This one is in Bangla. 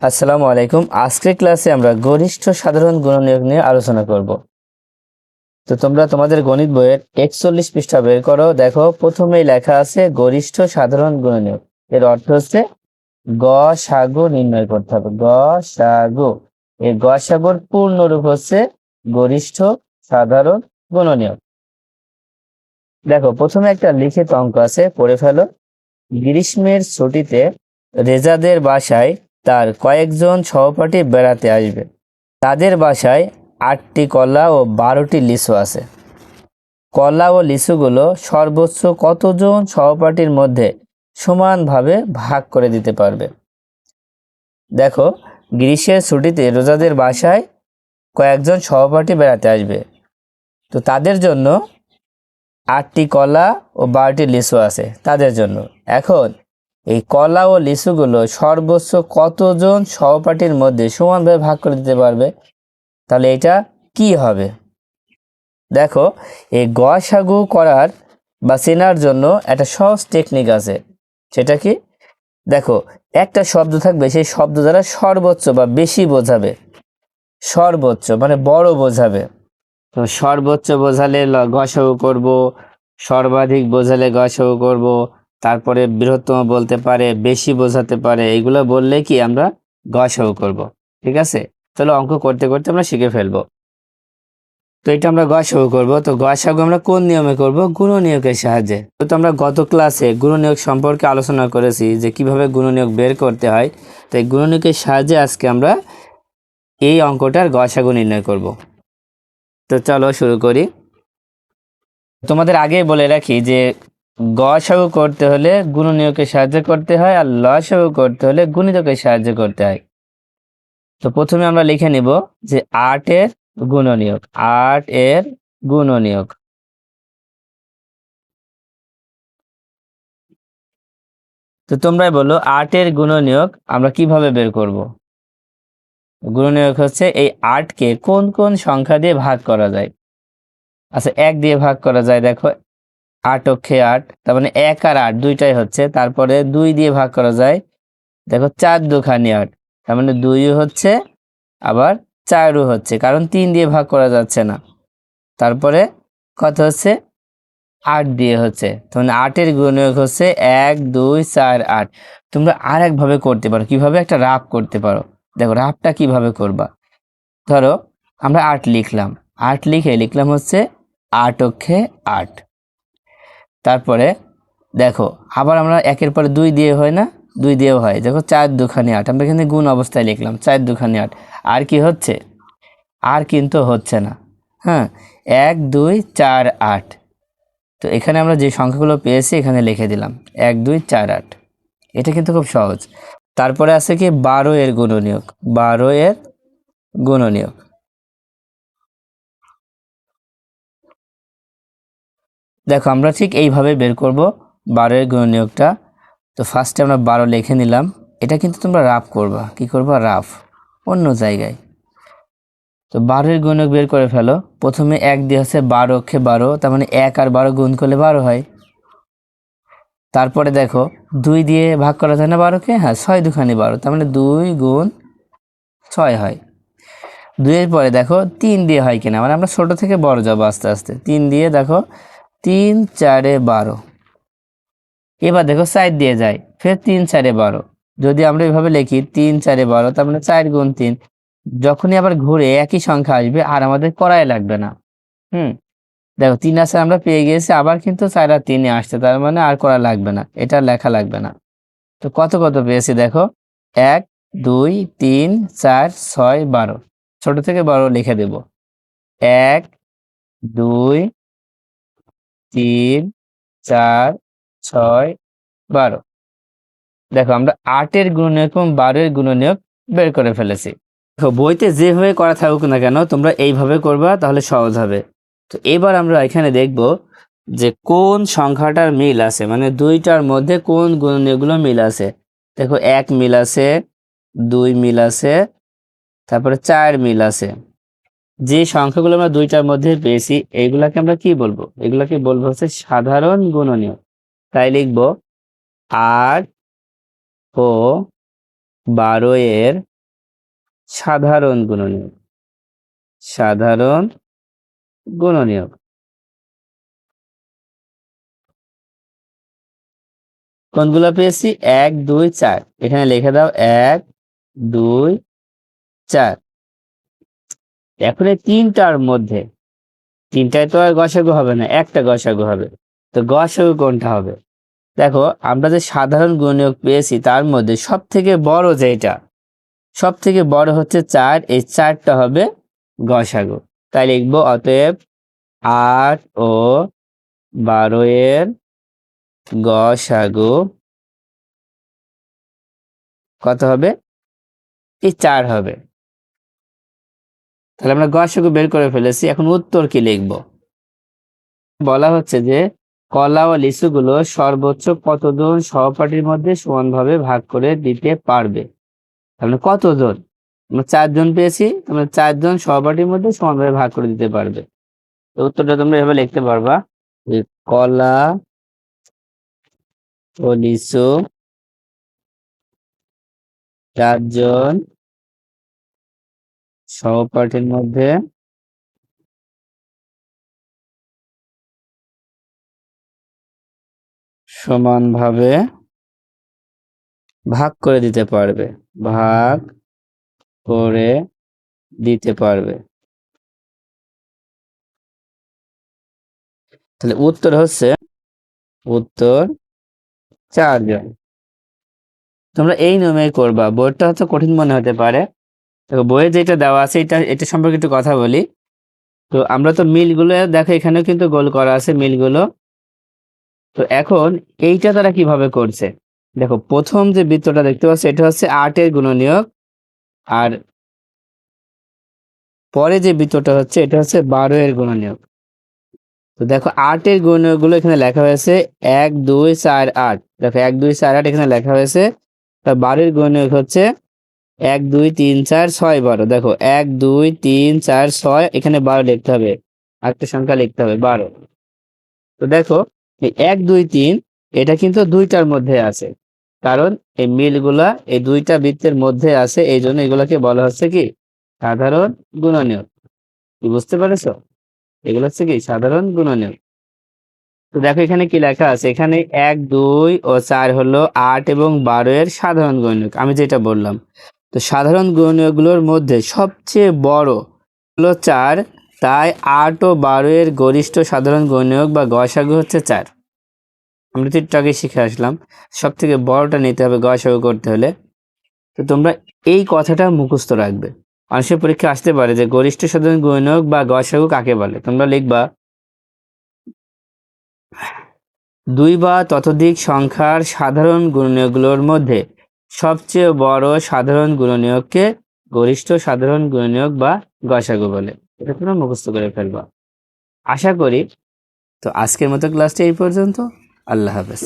আসসালামু আলাইকুম। আজকের ক্লাসে আমরা গরিষ্ঠ সাধারণ গুণনীয়ক নিয়ে আলোচনা করব। তো তোমরা তোমাদের গণিত বইয়ের 41 পৃষ্ঠা বের করো। দেখো প্রথমেই লেখা আছে গরিষ্ঠ সাধারণ গুণনীয়ক। এর অর্থ হচ্ছে গসাগু নির্ণয় করতে হবে। গসাগু, এই গসাগুর পূর্ণ রূপ হচ্ছে গরিষ্ঠ সাধারণ গুণনীয়ক। দেখো প্রথমে একটা লিখিত অঙ্ক আছে, পড়ে ফেলো। গ্রীষ্মের ছুটিতে রেজাদের বাসায় তার কয়েকজন সহপাঠী বেড়াতে আসবে। তাদের বাসায় 8টি কলা ও 12টি লিচু আছে। কলা ও লিচুগুলো সর্বোচ্চ কতজন সহপাঠীর মধ্যে সমানভাবে ভাগ করে দিতে পারবে? দেখো, গ্রীষ্মের ছুটিতে রোজাদের বাসায় কয়েকজন সহপাঠী বেড়াতে আসবে। তো তাদের জন্য 8টি কলা ও 12টি লিচু আছে তাদের জন্য। এখন এই কলা ও লিচুগুলো সর্বোচ্চ কতজন সহপাঠীর মধ্যে সমানভাবে ভাগ করে দিতে পারবে? তাহলে এটা কি হবে? দেখো, এই গসাগু করার বা চেনার জন্য একটা সহজ টেকনিক আছে। সেটা কি? দেখো, একটা শব্দ থাকবে, সেই শব্দ দ্বারা সর্বোচ্চ বা বেশি বোঝাবে। সর্বোচ্চ মানে বড় বোঝাবে। তো সর্বোচ্চ বোঝালে গসাগু করব, সর্বাধিক বোঝালে গসাগু করব, তারপরে বৃহত্তম বলতে পারে, বেশি বোঝাতে পারে, এগুলো বললে কি আমরা গসাগু করব। ঠিক আছে, তাহলে অঙ্ক করতে করতে আমরা শিখে ফেলবো। তো এটা আমরা গসাগু করব। তো গসাগু আমরা কোন নিয়মে করব? গুণনীয়কের সাহায্যে। তো আমরা গত ক্লাসে গুণনীয়ক সম্পর্কে আলোচনা করেছি যে কিভাবে গুণনীয়ক বের করতে হয়। তো এই গুণনীয়কের সাহায্যে আজকে আমরা এই অঙ্কটার গসাগু নির্ণয় করব। তো চলো শুরু করি। তোমাদের আগে বলে রাখি যে গসাগু করতে হলে গুণনীয়কের সাহায্যে করতে হয়, আর লসাগু করতে হলে গুণিতকের সাহায্যে করতে হয়। তো প্রথমে আমরা লিখে নিব যে 8 এর গুণনীয়ক। 8 এর গুণনীয়ক। তো তোমরাই বলো 8 এর গুণনীয়ক আমরা কিভাবে বের করব? গুণনীয়ক হচ্ছে এই 8 কে কোন কোন সংখ্যা দিয়ে ভাগ করা যায়। আচ্ছা, 1 দিয়ে ভাগ করা যায়। দেখো 8 অক্ষে 8, তার মানে 1 আর 8 দুইটাই হচ্ছে। তারপরে 2 দিয়ে ভাগ করা যায়। দেখো 4 দুখানি 8, তার মানে 2 হচ্ছে, আবার 4ও হচ্ছে, কারণ 3 দিয়ে ভাগ করা যাচ্ছে না। তারপরে কত হচ্ছে? 8 দিয়ে হচ্ছে। তাহলে 8 এর গুণনীয়ক হচ্ছে 1 2 4 8। তোমরা আর একভাবে করতে পারো। কিভাবে? একটা রাফ করতে পারো। দেখো রাফটা কিভাবে করবা। ধরো আমরা 8 লিখলাম, 8 লিখলাম হচ্ছে 8 অক্ষে 8। তারপরে দেখো আবার আমরা একের পরে 2 দিয়ে হয় না, 2 দিয়েও হয়। দেখো 4 দুখানি 8, আমরা এখানে গুণ অবস্থায় লিখলাম 4 দুখানি 8। আর কি হচ্ছে? আর কিন্তু হচ্ছে না। হ্যাঁ, 1 2 4 8। তো এখানে আমরা যে সংখ্যাগুলো পেয়েছি এখানে লিখে দিলাম 1 2 4 8। এটা কিন্তু খুব সহজ। তারপরে আছে কি 12 এর গুণনীয়ক। 12 এর গুণনীয়ক। দেখো আমরা ঠিক এইভাবে বের করব 12 এর গুণনীয়কটা। তো ফার্স্টে আমরা 12 লিখে নিলাম। এটা কিন্তু তোমরা রাফ করবা। কি করবা? রাফ, অন্য জায়গায়। তো 12 এর গুণনীয়ক বের করে ফেলো। প্রথমে 1 দিয়ে হচ্ছে 12 অক্ষে 12, তার মানে 1 আর 12 গুণ করলে 12 হয়। তারপরে দেখো 2 দিয়ে ভাগ করা যায় না 12কে? হ্যাঁ, 6 দুখানি 12, তার মানে 2 গুণ 6 হয়। 2 এর পরে দেখো 3 দিয়ে হয় কিনা, মানে আমরা ছোট থেকে বড় যাবো আস্তে আস্তে। 3 দিয়ে দেখো 3 4 12। এবার দেখো 4 দিয়ে যায়, ফের 3 4 12। যদি আমরা এভাবে লিখি 3 4 12, তার মানে 4 গুণ 3। যখনই আবার ঘুরে একই সংখ্যা আসবে আর আমাদের করাই লাগবে না। দেখো 3 আছে আমরা পেয়ে গিয়েছি, আবার কিন্তু 4 আর 3 আসছে, তার মানে আর করা লাগবে না, এটা লেখা লাগবে না। তো কত কত পেয়েছি দেখো, 1 2 3 4 6 12। ছোট থেকে বড় লিখে দেব। 1 2 3 4 6 12। দেখো আমরা 8 এর গুণনীয়ক এবং 12 এর গুণনীয়ক বের করে ফেলেছি। দেখো বইতে যেভাবে করা থাকুক না কেন তোমরা এইভাবে করবা, তাহলে সহজ হবে। তো এবার আমরা এখানে দেখব যে কোন সংখ্যাটার মিল আছে, মানে দুইটার মধ্যে কোন গুণনীয়কগুলো মিল আছে। দেখো 1 মিল আছে, 2 মিল আছে, তারপরে 4 মিল আছে। যে সংখ্যাগুলো আমরা দুইটার মধ্যে পেয়েছি এইগুলাকে আমরা কি বলবো? এগুলাকে বলবো হচ্ছে সাধারণ গুণনীয়ক। তাই লিখবো 8 ও 12 এর সাধারণ গুণনীয়ক। সাধারণ গুণনীয়ক কোনগুলো পেয়েছি? 1 2 4। এখানে লিখে দাও 1 2 4। এখন এই তিনটার মধ্যে, তিনটায় তো আর গসাগু হবে না, একটা গসাগু হবে। তো গসাগু কোনটা হবে? দেখো, আমরা যে সাধারণ গুণনীয়ক পেয়েছি তার মধ্যে সব থেকে বড় যেটা, সব থেকে বড় হচ্ছে 4। এই 4টা হবে গসাগু। তাই লিখবো অতএব 8 ও 12 এর গসাগু কত হবে? এই 4 হবে। তাহলে আমরা গসাগু বের করে ফেলেছি। এখন উত্তর কি লিখব? বলা হচ্ছে যে কলা ও লিচুগুলো সর্বোচ্চ কতজন সহপাঠীর মধ্যে সমানভাবে ভাগ করে দিতে পারবে? তাহলে কতজন? আমরা 4 জন পেয়েছি, আমরা 4 জন সহপাঠীর মধ্যে সমানভাবে ভাগ করে দিতে পারবে। তো উত্তরটা তোমরা এভাবে লিখতে পারবা যে কলা ও লিচু 4 জন সহপাঠীর মধ্যে সমানভাবে ভাগ করে দিতে পারবে। ভাগ করে দিতে পারবে। তাহলে উত্তর হচ্ছে, উত্তর 4 জন। তোমরা এই নিয়মে করবা। বোর্ডটা হয়তো কঠিন মনে হতে পারে। দেখো, বইয়ে যেটা দেওয়া আছে এটা সম্পর্কে একটু কথা বলি। তো আমরা তো মিলগুলো দেখো, এখানেও কিন্তু গোল করা আছে মিলগুলো। তো এখন এইটা তারা কিভাবে করছে? দেখো, প্রথম যে বৃত্তটা দেখতে পাচ্ছ এটা হচ্ছে 8 এর গুণনীয়ক, আর পরে যে বৃত্তটা হচ্ছে এটা হচ্ছে 12 এর গুণনীয়ক। তো দেখো, 8 এর গুণনীয়কগুলো এখানে লেখা হয়েছে 1 2 4 8। দেখো 1 2 4 8 এখানে লেখা হয়েছে। তা 12 এর গুণনীয়ক হচ্ছে 1 2 3 4 6 12। দেখো 1 2 3 4 6, এখানে 12 লিখতে হবে, আরেকটা সংখ্যা লিখতে হবে 12। তো দেখো, এই 1 2 3 এটা কিন্তু দুইটার মধ্যে আছে, কারণ এই মিলগুলা এই দুইটা বৃত্তের মধ্যে আছে, এই জন্য এগুলাকে বলা হচ্ছে কি? সাধারণ গুণনীয়ক। কি বুঝতে পেরেছো? এগুলো হচ্ছে কি? সাধারণ গুণনীয়ক। তো দেখো এখানে কি লেখা আছে, এখানে 1 2 ও 4 হলো 8 এবং 12 এর সাধারণ গুণনীয়ক, আমি যেটা বললাম। তো সাধারণ গুণনীয়কগুলোর মধ্যে সবচেয়ে বড় হলো 4। তাই 8 ও 12 এর গরিষ্ঠ সাধারণ গুণনীয়ক বা গসাগু হচ্ছে 4। আমরা তো একটু আগে শিখে আসলাম, সব থেকে বড়টা নিতে হবে গসাগু করতে হলে। তো তোমরা এই কথাটা মুখস্থ রাখবে। মানুষের পরীক্ষা আসতে পারে যে গরিষ্ঠ সাধারণ গুণনীয়ক বা গসাগু কাকে বলে। তোমরা লিখবা 2 বা ততোধিক সংখ্যার সাধারণ গুণনীয়কগুলোর মধ্যে সবচেয়ে বড় সাধারণ গুণনীয়ককে গরিষ্ঠ সাধারণ গুণনীয়ক বা গসাগু বলে। এটা তোমরা মুখস্থ করে ফেলবা, আশা করি। তো আজকের মতো ক্লাসটা এই পর্যন্ত। আল্লাহ হাফেজ।